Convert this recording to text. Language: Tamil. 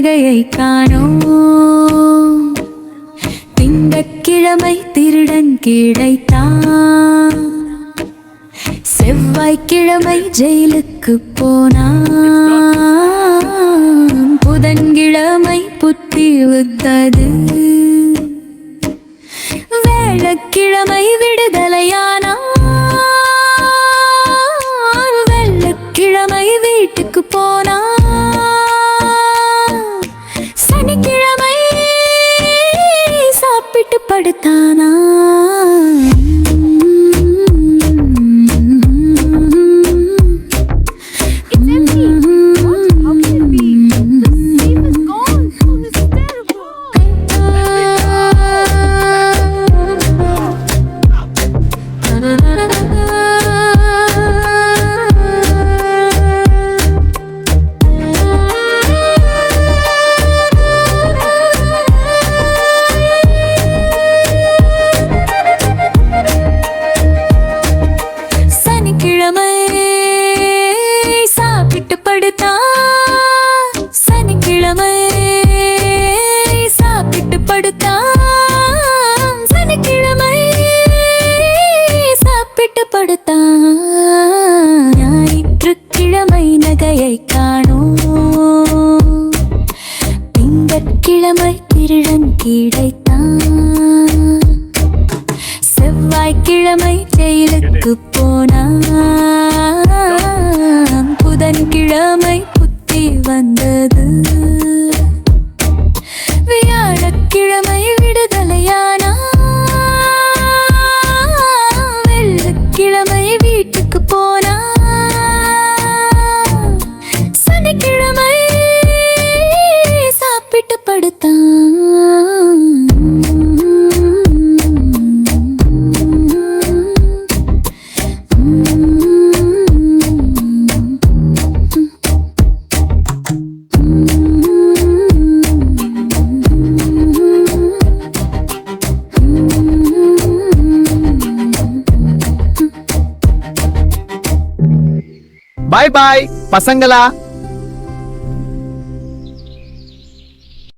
நகையை காணோம். திங்கட்கிழமை திருடன் கிடைத்தான். செவ்வாய்க்கிழமை ஜெயிலுக்கு போனான். புதன்கிழமை புத்தி வித்தது. வியாழக்கிழமை விடுதலையானான். வெள்ளிக்கிழமை வீட்டுக்கு போனான். சனிக்கிழமை சாப்பிட்டு படுத்தானா. ஞாயிற்றுக்கிழமை நகையை காணோம். திங்கட்கிழமை திருடன் கிடைத்தான். செவ்வாய்க்கிழமை ஜெயிலுக்கு போனான். புதன்கிழமை புத்தி வந்தது. வியாழக்கிழமை விடுதலையானா. வெள்ளிக்கிழமை வீட்டுக்கு போனா. சனிக்கிழமை சாப்பிட்டு படுத்தான். பாய் பாய் பசங்களா.